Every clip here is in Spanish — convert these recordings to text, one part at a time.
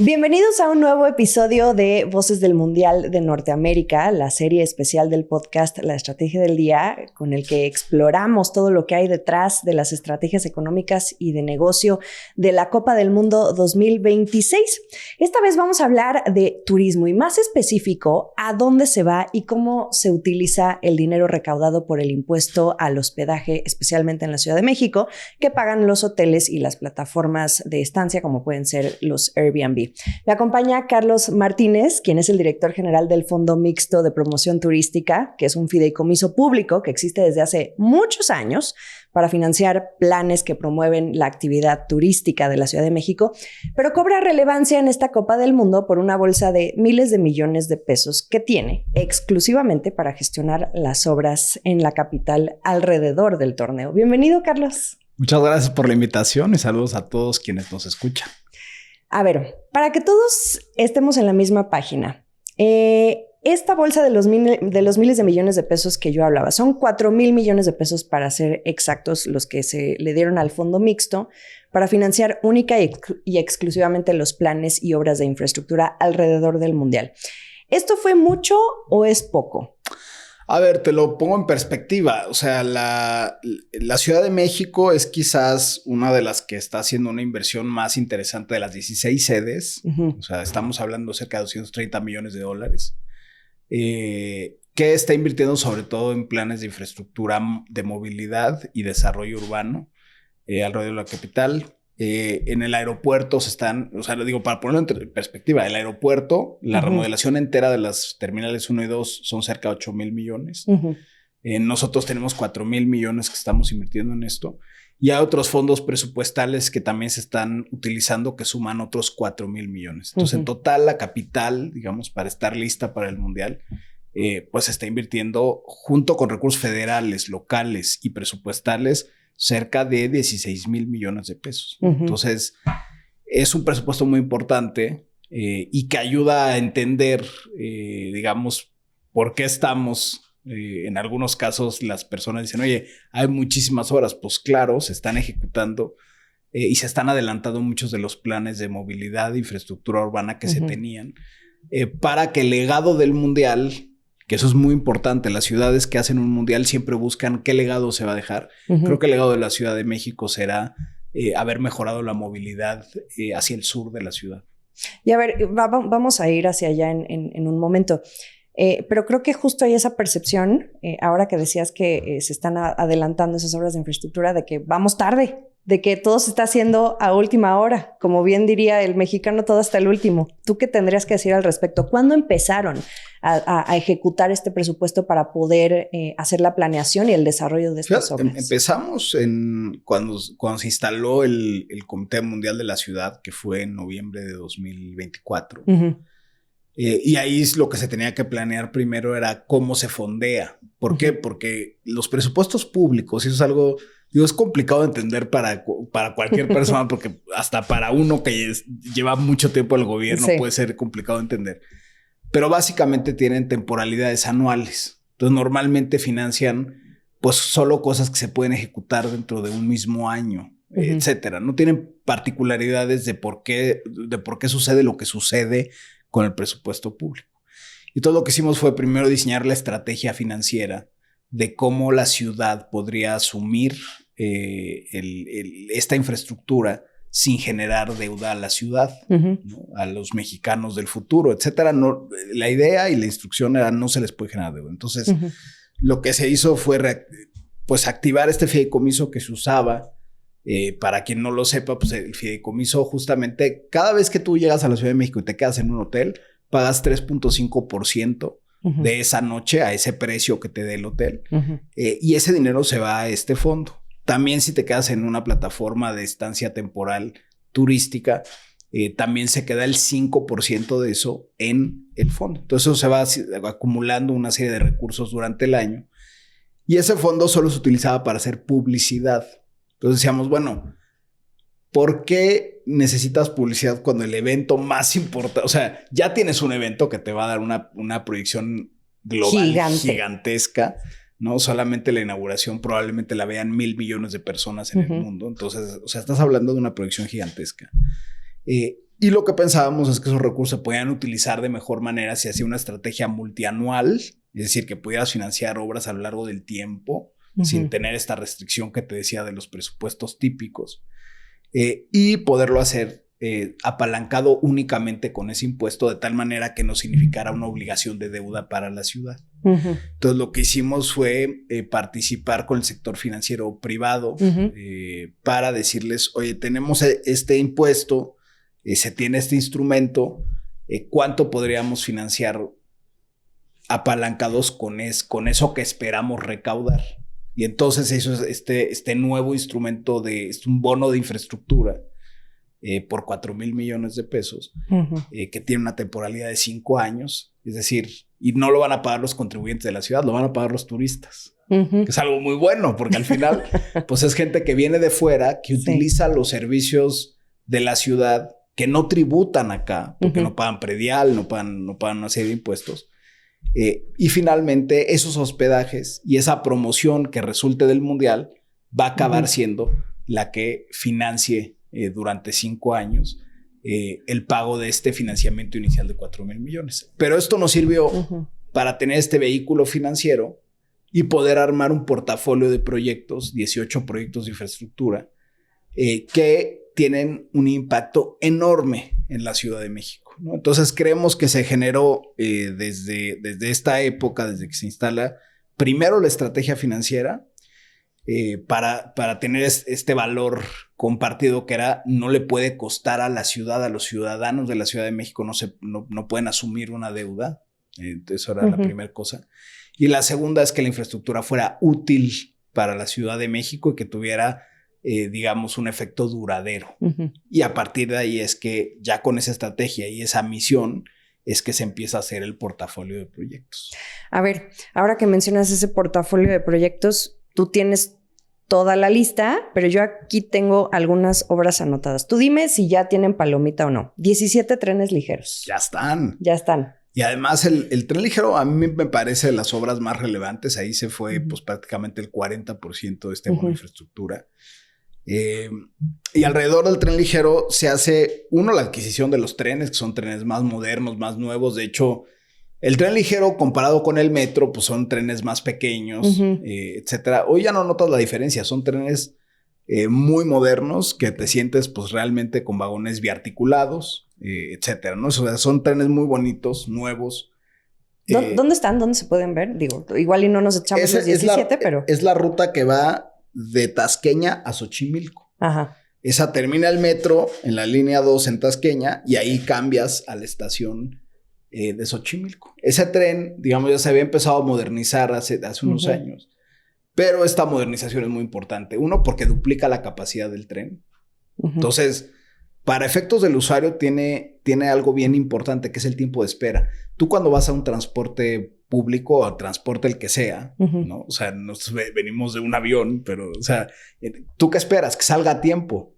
Bienvenidos a un nuevo episodio de Voces del Mundial de Norteamérica, la serie especial del podcast La Estrategia del Día, con el que exploramos todo lo que hay detrás de las estrategias económicas y de negocio de la Copa del Mundo 2026. Esta vez vamos a hablar de turismo y más específico, a dónde se va y cómo se utiliza el dinero recaudado por el impuesto al hospedaje, especialmente en la Ciudad de México, que pagan los hoteles y las plataformas de estancia, como pueden ser los Airbnb. Me acompaña Carlos Martínez, quien es el director general del Fondo Mixto de Promoción Turística, que es un fideicomiso público que existe desde hace muchos años para financiar planes que promueven la actividad turística de la Ciudad de México, pero cobra relevancia en esta Copa del Mundo por una bolsa de miles de millones de pesos que tiene exclusivamente para gestionar las obras en la capital alrededor del torneo. Bienvenido, Carlos. Muchas gracias por la invitación y saludos a todos quienes nos escuchan. A ver, para que todos estemos en la misma página, esta bolsa de los miles de millones de pesos que yo hablaba, son 4,000 millones de pesos para ser exactos los que se le dieron al Fondo Mixto para financiar única y exclusivamente los planes y obras de infraestructura alrededor del Mundial. ¿Esto fue mucho o es poco? A ver, te lo pongo en perspectiva. O sea, la Ciudad de México es quizás una de las que está haciendo una inversión más interesante de las 16 sedes. O sea, estamos hablando de cerca de 230 millones de dólares. Que está invirtiendo sobre todo en planes de infraestructura de movilidad y desarrollo urbano alrededor de la capital. En el aeropuerto se están, o sea, lo digo para ponerlo en perspectiva, el aeropuerto, la remodelación entera de las terminales 1 y 2 son cerca de 8,000 millones. Nosotros tenemos 4,000 millones que estamos invirtiendo en esto. Y hay otros fondos presupuestales que también se están utilizando que suman otros 4,000 millones. Entonces, en total, la capital, digamos, para estar lista para el Mundial, pues se está invirtiendo junto con recursos federales, locales y presupuestales cerca de 16,000 millones de pesos. Entonces, es un presupuesto muy importante y que ayuda a entender, digamos, por qué estamos. En algunos casos las personas dicen, oye, hay muchísimas horas. Pues claro, se están ejecutando y se están adelantando muchos de los planes de movilidad e infraestructura urbana que se tenían para que el legado del Mundial, que eso es muy importante, las ciudades que hacen un Mundial siempre buscan qué legado se va a dejar. Creo que el legado de la Ciudad de México será haber mejorado la movilidad hacia el sur de la ciudad. Y a ver, vamos a ir hacia allá en un momento. Pero creo que justo hay esa percepción, ahora que decías que se están adelantando esas obras de infraestructura, de que vamos tarde, de que todo se está haciendo a última hora. Como bien diría el mexicano, todo hasta el último. ¿Tú qué tendrías que decir al respecto? ¿Cuándo empezaron a ejecutar este presupuesto para poder hacer la planeación y el desarrollo de estas obras? Empezamos cuando se instaló el Comité Mundial de la Ciudad, que fue en noviembre de 2024. Y ahí es lo que se tenía que planear primero era cómo se fondea. ¿Por qué? Porque los presupuestos públicos, y eso es algo, digo, es complicado de entender para cualquier persona, porque hasta para uno que lleva mucho tiempo en el gobierno puede ser complicado de entender. Pero básicamente tienen temporalidades anuales. Entonces normalmente financian pues solo cosas que se pueden ejecutar dentro de un mismo año, etcétera. No tienen particularidades de por qué sucede lo que sucede con el presupuesto público. Y todo lo que hicimos fue primero diseñar la estrategia financiera de cómo la ciudad podría asumir esta infraestructura sin generar deuda a la ciudad, ¿no? A los mexicanos del futuro, etcétera. No, la idea y la instrucción era no se les puede generar deuda. Entonces, lo que se hizo fue pues activar este fideicomiso que se usaba. Para quien no lo sepa, pues el fideicomiso justamente cada vez que tú llegas a la Ciudad de México y te quedas en un hotel, pagas 3.5% de esa noche a ese precio que te dé el hotel. Y ese dinero se va a este fondo. También si te quedas en una plataforma de estancia temporal turística, también se queda el 5% de eso en el fondo. Entonces eso se va acumulando una serie de recursos durante el año. Y ese fondo solo se utilizaba para hacer publicidad. Entonces decíamos, bueno, ¿por qué necesitas publicidad cuando el evento más importante, o sea, ya tienes un evento que te va a dar una proyección global gigantesca, ¿no? Solamente la inauguración probablemente la vean 1,000 millones de personas en el mundo. Entonces, o sea, estás hablando de una proyección gigantesca. Y lo que pensábamos es que esos recursos se podían utilizar de mejor manera si hacía una estrategia multianual, es decir, que pudieras financiar obras a lo largo del tiempo, sin tener esta restricción que te decía de los presupuestos típicos, y poderlo hacer apalancado únicamente con ese impuesto, de tal manera que no significara una obligación de deuda para la ciudad. Entonces lo que hicimos fue participar con el sector financiero privado para decirles, oye, tenemos este impuesto, se tiene este instrumento, ¿cuánto podríamos financiar apalancados con eso que esperamos recaudar? Y entonces eso es este nuevo instrumento es un bono de infraestructura por 4,000 millones de pesos, que tiene una temporalidad de 5 años, es decir, y no lo van a pagar los contribuyentes de la ciudad, lo van a pagar los turistas, que es algo muy bueno, porque al final, pues es gente que viene de fuera, que utiliza los servicios de la ciudad, que no tributan acá, porque no pagan predial, no pagan una serie de impuestos, y finalmente esos hospedajes y esa promoción que resulte del mundial va a acabar siendo la que financie durante 5 años el pago de este financiamiento inicial de 4,000 millones. Pero esto nos sirvió para tener este vehículo financiero y poder armar un portafolio de proyectos, 18 proyectos de infraestructura, que tienen un impacto enorme en la Ciudad de México, ¿no? Entonces creemos que se generó desde esta época, desde que se instala, primero la estrategia financiera, para tener este valor compartido que no le puede costar a la ciudad, a los ciudadanos de la Ciudad de México, no pueden asumir una deuda. Eso era la primera cosa. Y la segunda es que la infraestructura fuera útil para la Ciudad de México y que tuviera, digamos, un efecto duradero. Y a partir de ahí es que ya con esa estrategia y esa misión es que se empieza a hacer el portafolio de proyectos. A ver, ahora que mencionas ese portafolio de proyectos, tú tienes toda la lista, pero yo aquí tengo algunas obras anotadas. Tú dime si ya tienen palomita o no. 17 trenes ligeros. Ya están. Ya están. Y además el tren ligero a mí me parece de las obras más relevantes. Ahí se fue pues prácticamente el 40% de este bono de infraestructura. Y alrededor del tren ligero se hace, la adquisición de los trenes, que son trenes más modernos, más nuevos. De hecho, el tren ligero comparado con el metro, pues son trenes más pequeños, etcétera. Hoy ya no notas la diferencia. Son trenes muy modernos que te sientes pues realmente con vagones biarticulados, etcétera, ¿no? O sea, son trenes muy bonitos, nuevos. ¿Dónde están? ¿Dónde se pueden ver? Digo, igual y no nos echamos los 17, pero... Es la ruta que va de Tasqueña a Xochimilco. Ajá. Esa termina el metro en la línea 2 en Tasqueña y ahí cambias a la estación de Xochimilco. Ese tren, digamos, ya se había empezado a modernizar hace unos años, pero esta modernización es muy importante. Uno, porque duplica la capacidad del tren. Entonces, para efectos del usuario tiene algo bien importante, que es el tiempo de espera. Tú cuando vas a un transporte público o transporte el que sea, ¿no? O sea, nosotros venimos de un avión, pero, o sea, ¿tú qué esperas? Que salga a tiempo.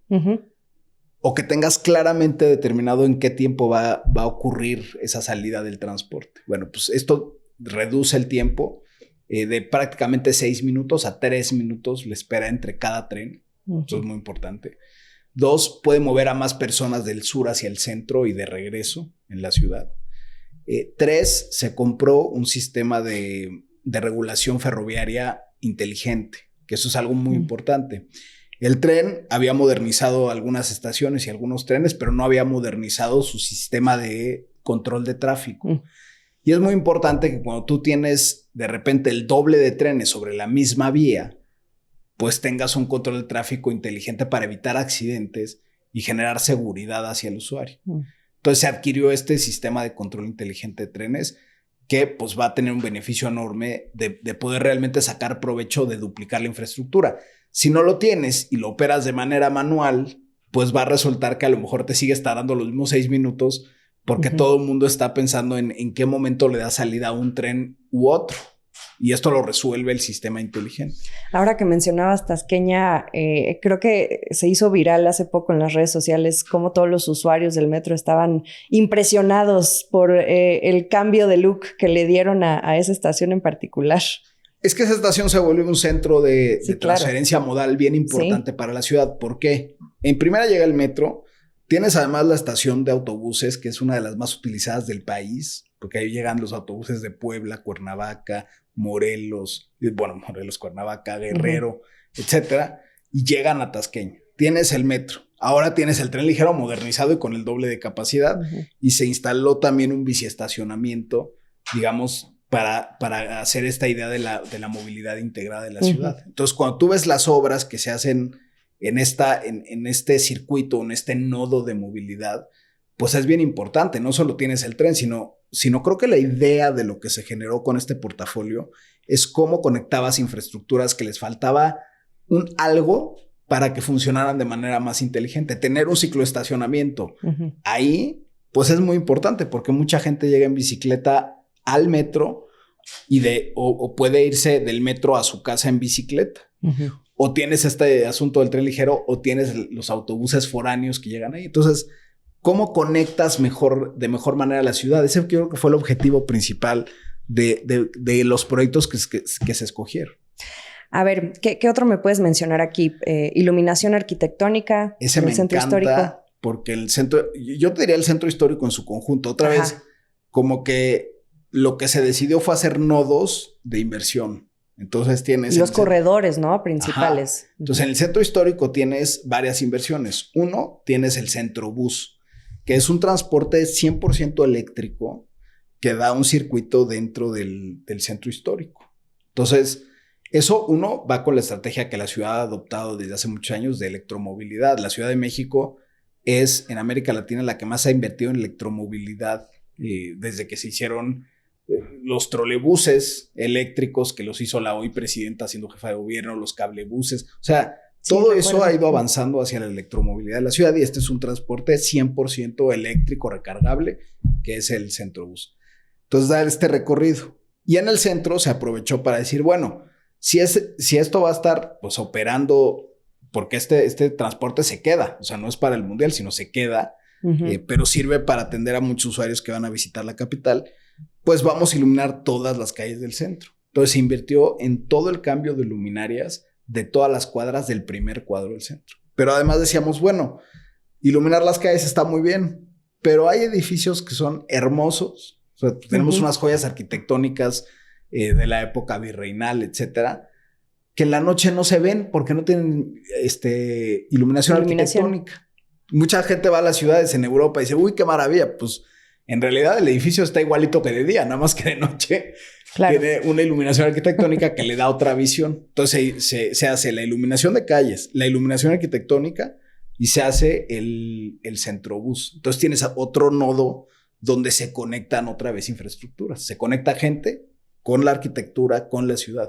O que tengas claramente determinado en qué tiempo va a ocurrir esa salida del transporte. Bueno, pues esto reduce el tiempo de prácticamente 6 minutos a 3 minutos la espera entre cada tren. Eso es muy importante. 2, puede mover a más personas del sur hacia el centro y de regreso en la ciudad. 3, se compró un sistema de regulación ferroviaria inteligente, que eso es algo muy importante. El tren había modernizado algunas estaciones y algunos trenes, pero no había modernizado su sistema de control de tráfico. Y es muy importante que cuando tú tienes de repente el doble de trenes sobre la misma vía, pues tengas un control de tráfico inteligente para evitar accidentes y generar seguridad hacia el usuario. Entonces se adquirió este sistema de control inteligente de trenes que pues va a tener un beneficio enorme de poder realmente sacar provecho de duplicar la infraestructura. Si no lo tienes y lo operas de manera manual, pues va a resultar que a lo mejor te sigues tardando los mismos 6 minutos porque todo el mundo está pensando en qué momento le da salida a un tren u otro. Y esto lo resuelve el sistema inteligente. Ahora que mencionabas Tasqueña, creo que se hizo viral hace poco en las redes sociales cómo todos los usuarios del metro estaban impresionados por el cambio de look que le dieron a esa estación en particular. Es que esa estación se volvió un centro de transferencia modal bien importante para la ciudad. ¿Por qué? En primera llega el metro, Tienes además la estación de autobuses, que es una de las más utilizadas del país, porque ahí llegan los autobuses de Puebla, Cuernavaca, Morelos, Cuernavaca, Guerrero, etcétera, y llegan a Tasqueña. Tienes el metro. Ahora tienes el tren ligero modernizado y con el doble de capacidad. Y se instaló también un biciestacionamiento, digamos, para hacer esta idea de la movilidad integrada de la ciudad. Entonces, cuando tú ves las obras que se hacen en este circuito, en este nodo de movilidad, pues es bien importante. No solo tienes el tren, sino creo que la idea de lo que se generó con este portafolio es cómo conectabas infraestructuras que les faltaba algo para que funcionaran de manera más inteligente. Tener un cicloestacionamiento ahí, pues es muy importante porque mucha gente llega en bicicleta al metro o puede irse del metro a su casa en bicicleta. O tienes este asunto del tren ligero o tienes los autobuses foráneos que llegan ahí. Entonces, ¿cómo conectas de mejor manera la ciudad? Ese creo que fue el objetivo principal de los proyectos que se escogieron. A ver, ¿qué otro me puedes mencionar aquí? Iluminación arquitectónica, ese me centro encanta histórico. Porque yo te diría el centro histórico en su conjunto. Otra vez, como que lo que se decidió fue hacer nodos de inversión. Entonces tienes... Los corredores, ¿no? Principales. Entonces en el centro histórico tienes varias inversiones. Uno, tienes el Centrobús, que es un transporte 100% eléctrico que da un circuito dentro del centro histórico. Entonces... Eso, uno, va con la estrategia que la ciudad ha adoptado desde hace muchos años de electromovilidad. La Ciudad de México es, en América Latina, la que más ha invertido en electromovilidad desde que se hicieron los trolebuses eléctricos, que los hizo la hoy presidenta siendo jefa de gobierno, los cablebuses. O sea, todo eso ha ido avanzando hacia la electromovilidad de la ciudad y este es un transporte 100% eléctrico recargable, que es el Centrobús. Entonces, da este recorrido. Y en el centro se aprovechó para decir, bueno... Si esto va a estar pues operando, porque este transporte se queda, o sea, no es para el mundial, sino se queda, pero sirve para atender a muchos usuarios que van a visitar la capital, pues vamos a iluminar todas las calles del centro. Entonces se invirtió en todo el cambio de luminarias de todas las cuadras del primer cuadro del centro. Pero además decíamos, bueno, iluminar las calles está muy bien, pero hay edificios que son hermosos, o sea, tenemos unas joyas arquitectónicas de la época virreinal, etcétera, que en la noche no se ven porque no tienen iluminación arquitectónica. Mucha gente va a las ciudades en Europa y dice, uy, qué maravilla. Pues en realidad el edificio está igualito que de día, nada más que de noche. Claro. Tiene una iluminación arquitectónica que le da otra visión. Entonces se hace la iluminación de calles, la iluminación arquitectónica y se hace el Centrobús. Entonces tienes otro nodo donde se conectan otra vez infraestructuras. Se conecta gente con la arquitectura, con la ciudad.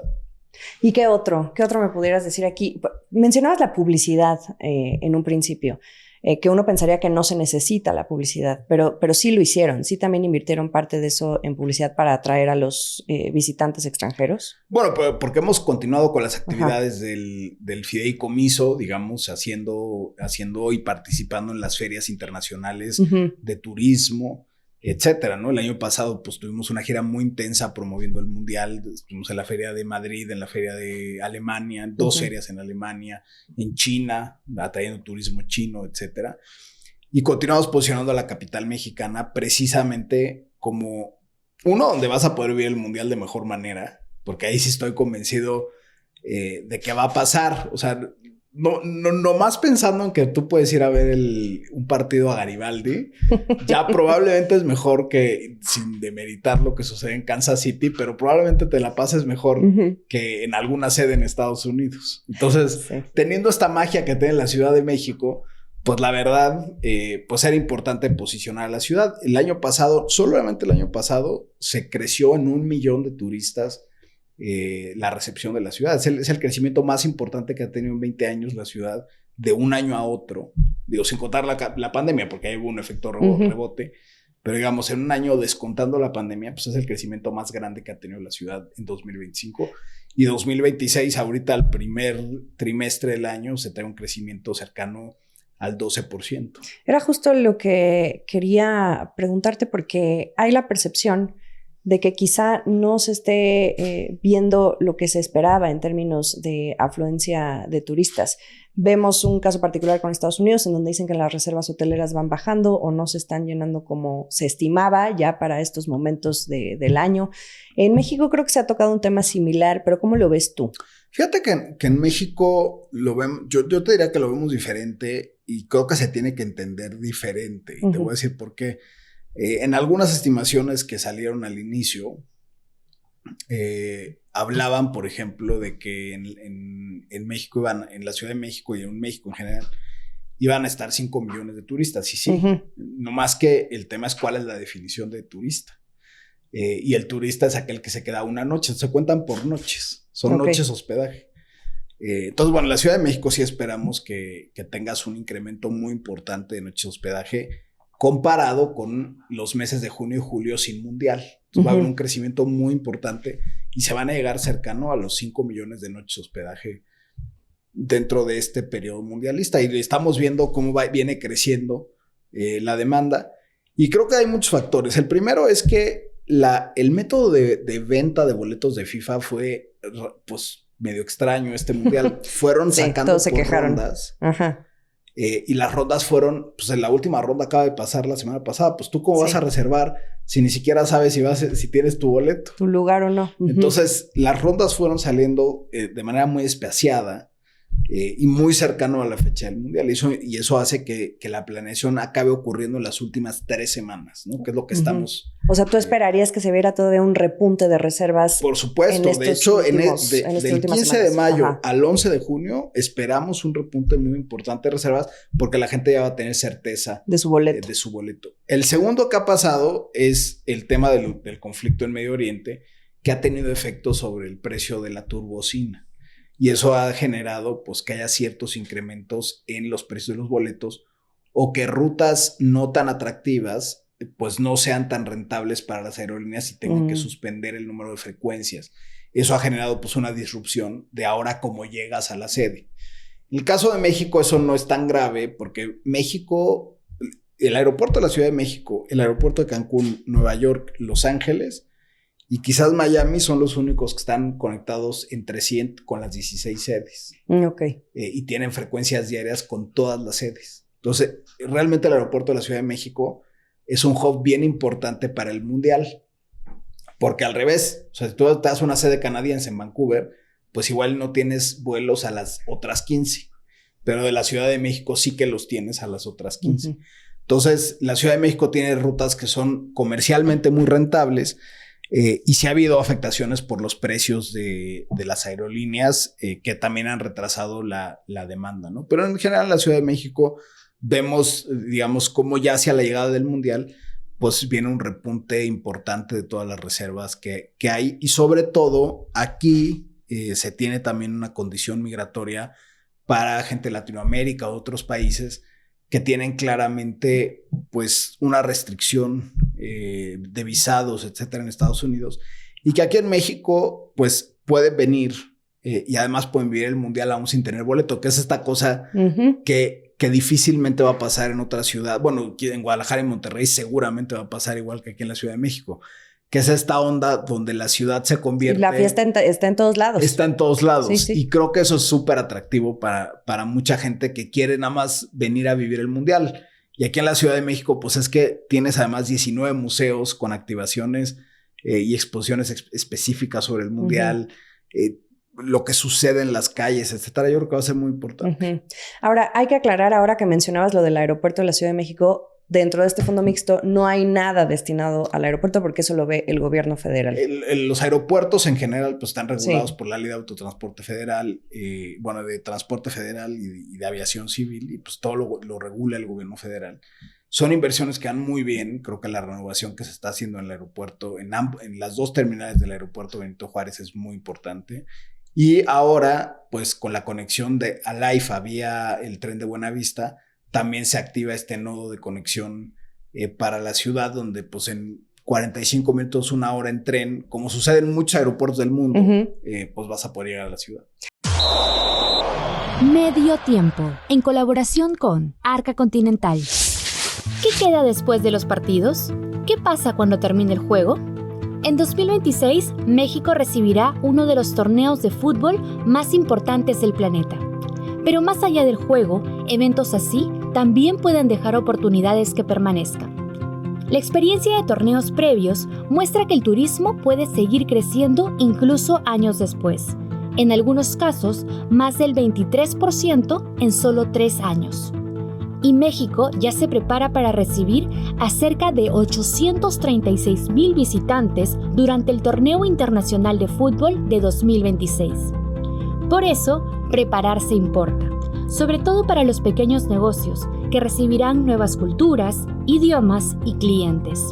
¿Y qué otro? ¿Qué otro me pudieras decir aquí? Mencionabas la publicidad en un principio, que uno pensaría que no se necesita la publicidad, pero sí lo hicieron. Sí también invirtieron parte de eso en publicidad para atraer a los visitantes extranjeros. Bueno, porque hemos continuado con las actividades del fideicomiso, digamos, haciendo y participando en las ferias internacionales de turismo, etcétera, ¿no? El año pasado pues tuvimos una gira muy intensa promoviendo el mundial, estuvimos en la feria de Madrid, en la feria de Alemania, 2 ferias en Alemania, en China, atrayendo turismo chino, etcétera, y continuamos posicionando a la capital mexicana precisamente como uno donde vas a poder vivir el mundial de mejor manera, porque ahí sí estoy convencido de que va a pasar, o sea, no más pensando en que tú puedes ir a ver un partido a Garibaldi, ya probablemente es mejor que, sin demeritar lo que sucede en Kansas City, pero probablemente te la pases mejor que en alguna sede en Estados Unidos. Entonces, teniendo esta magia que tiene la Ciudad de México, pues la verdad, pues era importante posicionar a la ciudad. Solamente el año pasado, se creció en 1 millón de turistas la recepción de la ciudad. Es el crecimiento más importante que ha tenido en 20 años la ciudad de un año a otro. Digo, sin contar la pandemia, porque ahí hubo un efecto rebote. Pero digamos, en un año descontando la pandemia, pues es el crecimiento más grande que ha tenido la ciudad en 2025. Y 2026, ahorita al primer trimestre del año, se trae un crecimiento cercano al 12%. Era justo lo que quería preguntarte, porque hay la percepción de que quizá no se esté viendo lo que se esperaba en términos de afluencia de turistas. Vemos un caso particular con Estados Unidos en donde dicen que las reservas hoteleras van bajando o no se están llenando como se estimaba ya para estos momentos del año. En México creo que se ha tocado un tema similar, pero ¿cómo lo ves tú? Fíjate que en México lo vemos, yo te diría que lo vemos diferente y creo que se tiene que entender diferente. Y te voy a decir por qué. En algunas estimaciones que salieron al inicio, hablaban, por ejemplo, de que en México en la Ciudad de México y en México en general, iban a estar 5 millones de turistas. Y sí, no más que el tema es cuál es la definición de turista. Y el turista es aquel que se queda una noche, se cuentan por noches, son noches hospedaje. Entonces, bueno, en la Ciudad de México sí esperamos que tengas un incremento muy importante de noches hospedaje comparado con los meses de junio y julio sin mundial. Entonces va a haber un crecimiento muy importante y se van a llegar cercano a los 5 millones de noches hospedaje dentro de este periodo mundialista. Y estamos viendo cómo viene creciendo la demanda. Y creo que hay muchos factores. El primero es que el método de venta de boletos de FIFA fue pues medio extraño este mundial. Fueron sacando todos se quejaron. rondas. Y las rondas fueron, pues en la última ronda acaba de pasar la semana pasada, pues tú cómo vas a reservar si ni siquiera sabes si tienes tu boleto. Tu lugar o no. Entonces las rondas fueron saliendo de manera muy espaciada y muy cercano a la fecha del mundial. Y eso hace que la planeación acabe ocurriendo en las últimas 3 semanas, ¿no? Que es lo que estamos... O sea, ¿tú esperarías que se viera todavía un repunte de reservas? Por supuesto. De hecho, del 15 de mayo al 11 de junio esperamos un repunte muy importante de reservas porque la gente ya va a tener certeza de su boleto. El segundo que ha pasado es el tema del conflicto en Medio Oriente, que ha tenido efecto sobre el precio de la turbocina. Y eso ha generado pues que haya ciertos incrementos en los precios de los boletos o que rutas no tan atractivas pues no sean tan rentables para las aerolíneas y tengan que suspender el número de frecuencias. Eso ha generado pues una disrupción de ahora cómo llegas a la sede. En el caso de México eso no es tan grave porque México, el aeropuerto de la Ciudad de México, el aeropuerto de Cancún, Nueva York, Los Ángeles y quizás Miami son los únicos que están conectados entre sí con las 16 sedes. Y tienen frecuencias diarias con todas las sedes. Entonces, realmente el aeropuerto de la Ciudad de México es un hub bien importante para el mundial. Porque al revés, o sea, si tú te das una sede canadiense en Vancouver, pues igual no tienes vuelos a las otras 15. Pero de la Ciudad de México sí que los tienes a las otras 15. Entonces, la Ciudad de México tiene rutas que son comercialmente muy rentables. Y sí ha habido afectaciones por los precios de las aerolíneas que también han retrasado la demanda, ¿no? Pero en general en la Ciudad de México vemos, digamos, cómo ya hacia la llegada del mundial, pues viene un repunte importante de todas las reservas que hay. Y sobre todo aquí se tiene también una condición migratoria para gente de Latinoamérica o otros países que tienen claramente pues una restricción de visados, etcétera, en Estados Unidos, y que aquí en México pues pueden venir y además pueden vivir el mundial aún sin tener boleto, que es esta cosa que difícilmente va a pasar en otra ciudad. Bueno, en Guadalajara y Monterrey seguramente va a pasar igual que aquí en la Ciudad de México, que es esta onda donde la ciudad se convierte... La fiesta está en todos lados. Está en todos lados. Sí. Y creo que eso es súper atractivo para mucha gente que quiere nada más venir a vivir el mundial. Y aquí en la Ciudad de México, pues es que tienes además 19 museos con activaciones y exposiciones específicas sobre el mundial, lo que sucede en las calles, etcétera. Yo creo que va a ser muy importante. Ahora, hay que aclarar, ahora que mencionabas lo del aeropuerto de la Ciudad de México, dentro de este fondo mixto no hay nada destinado al aeropuerto porque eso lo ve el gobierno federal. Los aeropuertos en general pues están regulados por la Ley de Autotransporte Federal, bueno, de Transporte Federal y de Aviación Civil, y pues todo lo regula el gobierno federal. Son inversiones que van muy bien. Creo que la renovación que se está haciendo en el aeropuerto, en las 2 terminales del aeropuerto Benito Juárez es muy importante. Y ahora, pues con la conexión de ALAIFA vía el tren de Buenavista, también se activa este nodo de conexión para la ciudad, donde pues en 45 minutos, 1 hora en tren, como sucede en muchos aeropuertos del mundo, pues vas a poder llegar a la ciudad. Medio Tiempo, en colaboración con Arca Continental. ¿Qué queda después de los partidos? ¿Qué pasa cuando termine el juego? En 2026, México recibirá uno de los torneos de fútbol más importantes del planeta. Pero más allá del juego, eventos así también pueden dejar oportunidades que permanezcan. La experiencia de torneos previos muestra que el turismo puede seguir creciendo incluso años después. En algunos casos, más del 23% en solo 3 años. Y México ya se prepara para recibir a cerca de 836,000 visitantes durante el Torneo Internacional de Fútbol de 2026. Por eso, prepararse importa, sobre todo para los pequeños negocios que recibirán nuevas culturas, idiomas y clientes.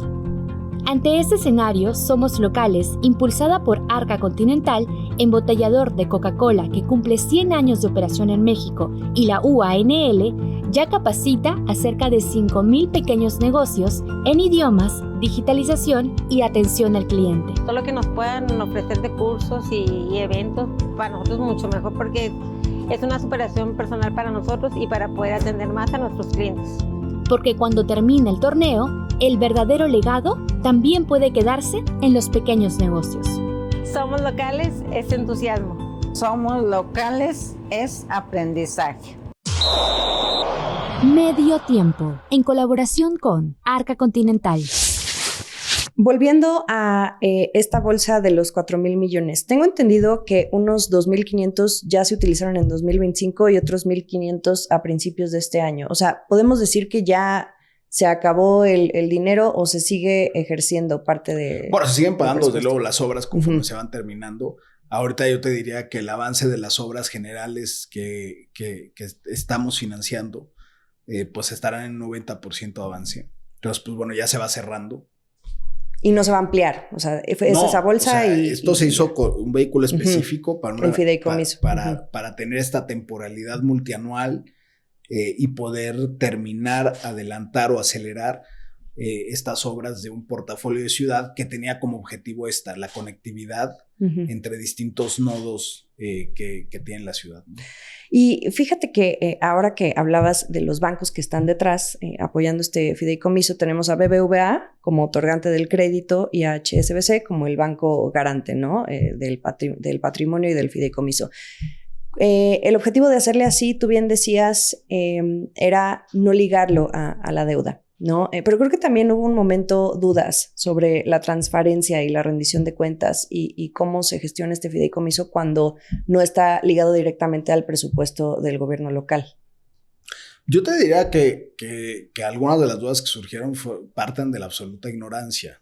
Ante este escenario, Somos Locales, impulsada por Arca Continental, embotellador de Coca-Cola que cumple 100 años de operación en México, y la UANL, ya capacita a cerca de 5,000 pequeños negocios en idiomas, digitalización y atención al cliente. Todo lo que nos puedan ofrecer de cursos y eventos, para nosotros mucho mejor, porque es una superación personal para nosotros y para poder atender más a nuestros clientes. Porque cuando termine el torneo, el verdadero legado también puede quedarse en los pequeños negocios. Somos Locales es entusiasmo. Somos Locales es aprendizaje. Medio Tiempo, en colaboración con Arca Continental. Volviendo a esta bolsa de los 4,000 millones, tengo entendido que unos 2,500 ya se utilizaron en 2025 y otros 1,500 a principios de este año. O sea, ¿podemos decir que ya se acabó el dinero o se sigue ejerciendo parte de...? Bueno, se siguen pagando desde luego las obras conforme se van terminando. Ahorita yo te diría que el avance de las obras generales que estamos financiando, pues estarán en 90% de avance. Entonces, pues bueno, ya se va cerrando. Y no se va a ampliar, o sea, es esa bolsa, o sea, esto se hizo con un vehículo específico para fideicomiso. Para tener esta temporalidad multianual y poder terminar, adelantar o acelerar estas obras de un portafolio de ciudad que tenía como objetivo la conectividad entre distintos nodos que tiene la ciudad, ¿no? Y fíjate que ahora que hablabas de los bancos que están detrás apoyando este fideicomiso, tenemos a BBVA como otorgante del crédito y a HSBC como el banco garante, ¿no? Del patrimonio y del fideicomiso. El objetivo de hacerle así, tú bien decías, era no ligarlo a la deuda, ¿no? Pero creo que también hubo un momento dudas sobre la transparencia y la rendición de cuentas y cómo se gestiona este fideicomiso cuando no está ligado directamente al presupuesto del gobierno local. Yo te diría que algunas de las dudas que surgieron parten de la absoluta ignorancia,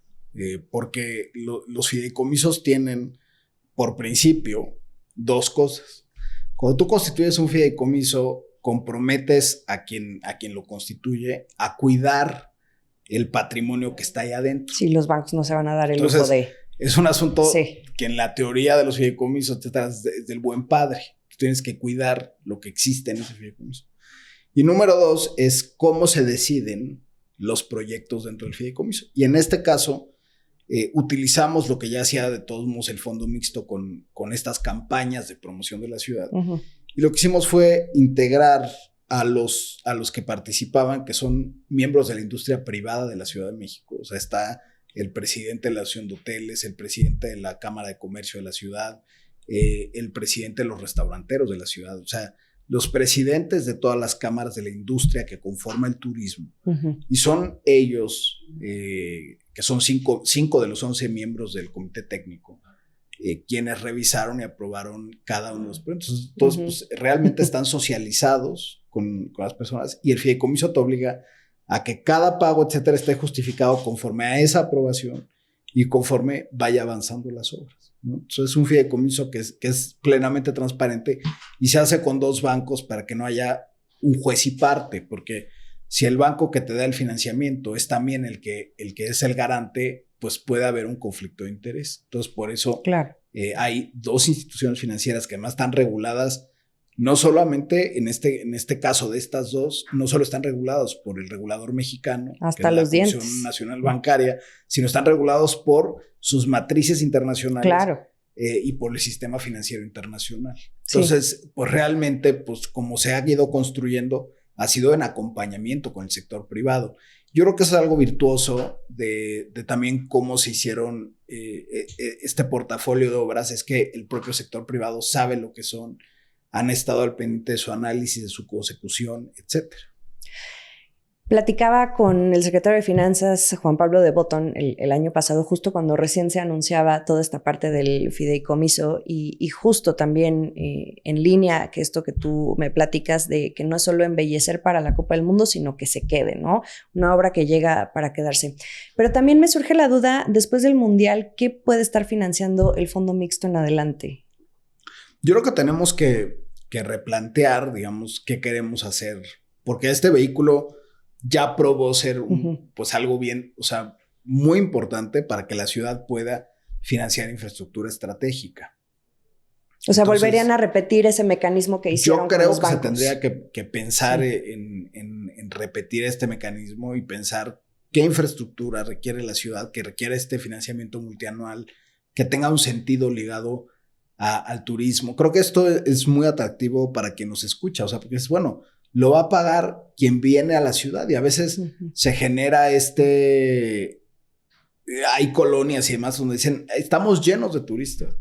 porque los fideicomisos tienen, por principio, dos cosas. Cuando tú constituyes un fideicomiso, comprometes a quien lo constituye a cuidar el patrimonio que está ahí adentro. Sí, los bancos no se van a dar el lujo de... Es un asunto que en la teoría de los fideicomisos te tratas del buen padre. Tienes que cuidar lo que existe en ese fideicomiso. Y número 2 es cómo se deciden los proyectos dentro del fideicomiso. Y en este caso, utilizamos lo que ya hacía de todos modos el fondo mixto con estas campañas de promoción de la ciudad. Y lo que hicimos fue integrar a los que participaban, que son miembros de la industria privada de la Ciudad de México. O sea, está el presidente de la Asociación de Hoteles, el presidente de la Cámara de Comercio de la ciudad, el presidente de los restauranteros de la ciudad. O sea, los presidentes de todas las cámaras de la industria que conforma el turismo. Y son ellos, que son cinco de los 11 miembros del comité técnico, quienes revisaron y aprobaron cada uno de los proyectos. Entonces, pues, realmente están socializados con las personas y el fideicomiso te obliga a que cada pago, etcétera, esté justificado conforme a esa aprobación y conforme vaya avanzando las obras, ¿no? Entonces, es un fideicomiso que es plenamente transparente y se hace con 2 bancos para que no haya un juez y parte, porque si el banco que te da el financiamiento es también el que es el garante, pues puede haber un conflicto de interés. Entonces, por eso hay 2 instituciones financieras que además están reguladas, no solamente en este caso de estas 2, no solo están regulados por el regulador mexicano, hasta los dientes, la Comisión Nacional Bancaria, sino están regulados por sus matrices internacionales y por el sistema financiero internacional. Entonces, pues realmente, pues como se ha ido construyendo, ha sido en acompañamiento con el sector privado. Yo creo que eso es algo virtuoso de también cómo se hicieron este portafolio de obras, es que el propio sector privado sabe lo que son, han estado al pendiente de su análisis, de su consecución, etcétera. Platicaba con el secretario de Finanzas, Juan Pablo de Botton, el año pasado, justo cuando recién se anunciaba toda esta parte del fideicomiso y justo también en línea que esto que tú me platicas de que no es solo embellecer para la Copa del Mundo, sino que se quede, ¿no? Una obra que llega para quedarse. Pero también me surge la duda, después del Mundial, ¿qué puede estar financiando el Fondo Mixto en adelante? Yo creo que tenemos que replantear, digamos, qué queremos hacer, porque este vehículo ya probó ser pues algo bien, o sea, muy importante para que la ciudad pueda financiar infraestructura estratégica. O sea, entonces, volverían a repetir ese mecanismo que hicieron con los bancos. Yo creo que se tendría que pensar en repetir este mecanismo y pensar qué infraestructura requiere la ciudad, que requiere este financiamiento multianual, que tenga un sentido ligado al turismo. Creo que esto es muy atractivo para quien nos escucha, o sea, porque es bueno, lo va a pagar quien viene a la ciudad y a veces se genera hay colonias y demás donde dicen, estamos llenos de turistas.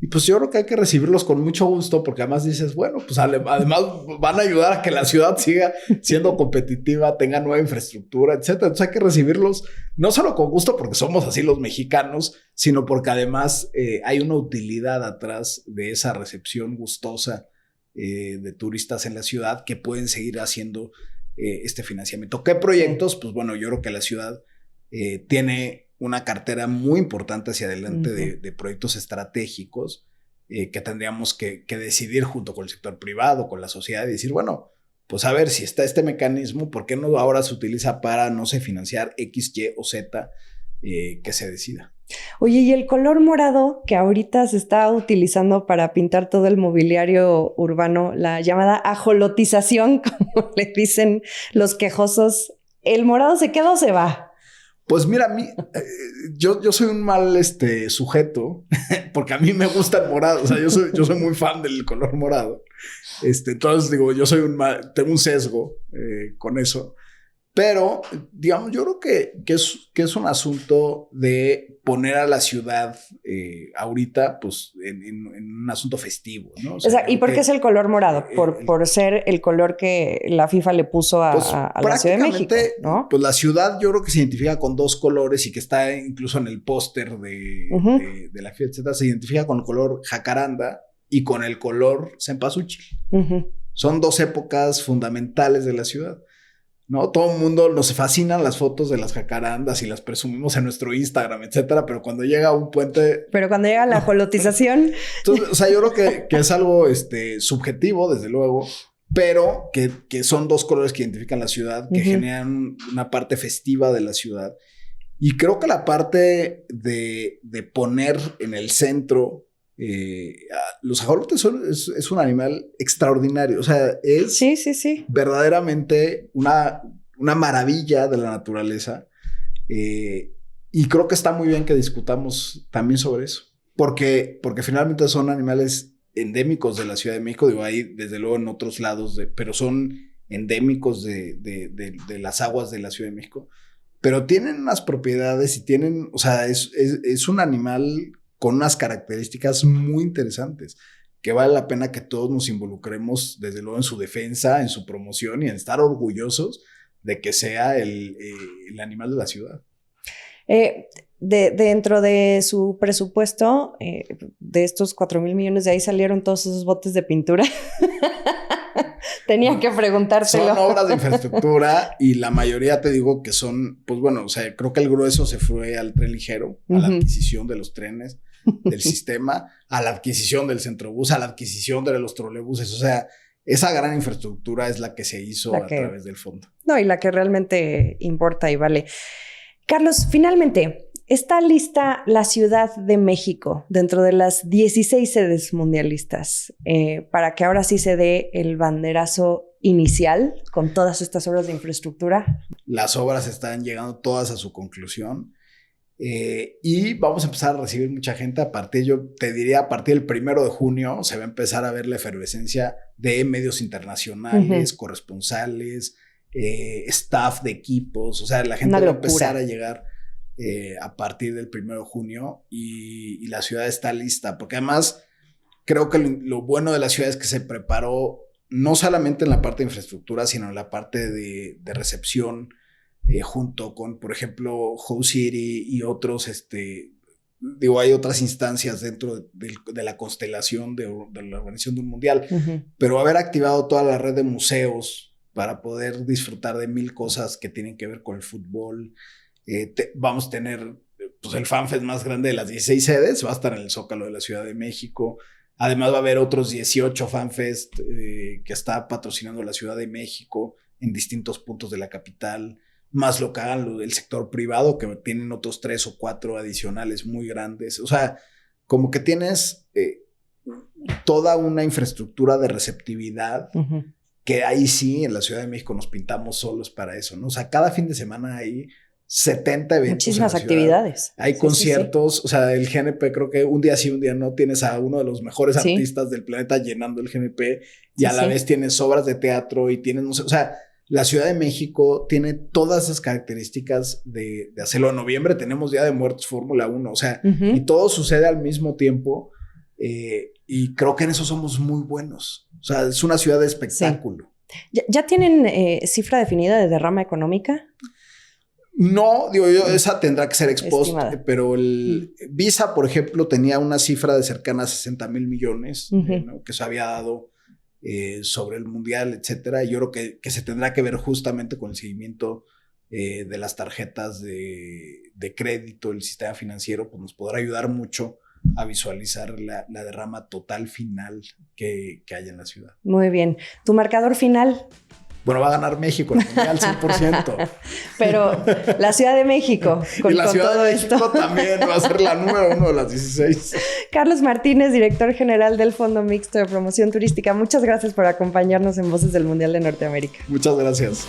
Y pues yo creo que hay que recibirlos con mucho gusto porque además dices, bueno, pues además van a ayudar a que la ciudad siga siendo competitiva, tenga nueva infraestructura, etcétera. Entonces hay que recibirlos no solo con gusto porque somos así los mexicanos, sino porque además hay una utilidad atrás de esa recepción gustosa de turistas en la ciudad que pueden seguir haciendo este financiamiento. ¿Qué proyectos? Pues bueno, yo creo que la ciudad tiene una cartera muy importante hacia adelante de proyectos estratégicos que tendríamos que decidir junto con el sector privado, con la sociedad y decir, bueno, pues a ver si está este mecanismo, ¿por qué no ahora se utiliza para, no sé, financiar X, Y o Z que se decida? Oye, y el color morado que ahorita se está utilizando para pintar todo el mobiliario urbano, la llamada ajolotización, como le dicen los quejosos, ¿el morado se queda o se va? Pues mira, a mí, yo soy un mal sujeto, porque a mí me gusta el morado, o sea, yo soy muy fan del color morado. Entonces digo, tengo un sesgo con eso. Pero, digamos, yo creo que es un asunto de poner a la ciudad ahorita, pues, en un asunto festivo, ¿no? O sea, ¿y por qué es el color morado? Por ser el color que la FIFA le puso a la Ciudad de México, ¿no? Pues la ciudad yo creo que se identifica con dos colores y que está incluso en el póster de la FIFA, etcétera. Se identifica con el color jacaranda y con el color cempasúchil. Son dos épocas fundamentales de la ciudad. ¿No? Todo el mundo nos fascinan las fotos de las jacarandas y las presumimos en nuestro Instagram, etcétera, pero cuando llega un puente... Pero cuando llega la ajolotización... Entonces, o sea, yo creo que es algo subjetivo, desde luego, pero que son dos colores que identifican la ciudad, que generan una parte festiva de la ciudad. Y creo que la parte de poner en el centro... los ajolotes es un animal extraordinario, o sea, es verdaderamente una maravilla de la naturaleza y creo que está muy bien que discutamos también sobre eso, porque finalmente son animales endémicos de la Ciudad de México, digo, hay desde luego en otros lados, pero son endémicos de las aguas de la Ciudad de México, pero tienen unas propiedades y tienen, o sea, es un animal con unas características muy interesantes, que vale la pena que todos nos involucremos, desde luego, en su defensa, en su promoción y en estar orgullosos de que sea el animal de la ciudad. Dentro de su presupuesto, de estos 4,000 millones, de ahí salieron todos esos botes de pintura. Tenía que preguntártelo. Son obras de infraestructura y la mayoría te digo que son, pues bueno, o sea, creo que el grueso se fue al tren ligero, a la adquisición de los trenes, del sistema, a la adquisición del centrobús, a la adquisición de los trolebuses, o sea, esa gran infraestructura es la que se hizo a través del fondo. No, y la que realmente importa y vale. Carlos, finalmente, ¿está lista la Ciudad de México dentro de las 16 sedes mundialistas para que ahora sí se dé el banderazo inicial con todas estas obras de infraestructura? Las obras están llegando todas a su conclusión y vamos a empezar a recibir mucha gente a partir del 1 de junio se va a empezar a ver la efervescencia de medios internacionales, corresponsales, staff de equipos, o sea, la gente va a empezar a llegar a partir del 1 de junio y la ciudad está lista, porque además creo que lo bueno de la ciudad es que se preparó no solamente en la parte de infraestructura, sino en la parte de recepción, junto con, por ejemplo, House City y otros, hay otras instancias dentro de la constelación de la organización de un mundial, pero haber activado toda la red de museos para poder disfrutar de 1000 cosas que tienen que ver con el fútbol. Vamos a tener pues, el FanFest más grande de las 16 sedes, va a estar en el Zócalo de la Ciudad de México. Además va a haber otros 18 FanFest que está patrocinando la Ciudad de México en distintos puntos de la capital, más local, el sector privado, que tienen otros 3 o 4 adicionales muy grandes. O sea, como que tienes toda una infraestructura de receptividad que ahí sí, en la Ciudad de México nos pintamos solos para eso, ¿no? O sea, cada fin de semana hay 70 eventos. Muchísimas actividades. Hay conciertos, o sea, el GNP creo que un día sí, un día no, tienes a uno de los mejores artistas del planeta llenando el GNP y a la vez tienes obras de teatro y tienes, no sé, o sea, la Ciudad de México tiene todas esas características de hacerlo. En noviembre tenemos Día de Muertos Fórmula 1, o sea, y todo sucede al mismo tiempo y creo que en eso somos muy buenos. O sea, es una ciudad de espectáculo. Sí. ¿Ya tienen cifra definida de derrama económica? No, digo yo, esa tendrá que ser ex post, pero el Visa, por ejemplo, tenía una cifra de cercana a 60,000 millones, ¿no? Que se había dado sobre el mundial, etcétera. Y yo creo que se tendrá que ver justamente con el seguimiento de las tarjetas de crédito, el sistema financiero, pues nos podrá ayudar mucho a visualizar la derrama total final que hay en la ciudad. Muy bien. ¿Tu marcador final? Bueno, va a ganar México el mundial 100%. Pero la Ciudad de México, y la Ciudad de México también va a ser la número 1 de las 16. Carlos Martínez, director general del Fondo Mixto de Promoción Turística. Muchas gracias por acompañarnos en Voces del Mundial de Norteamérica. Muchas gracias.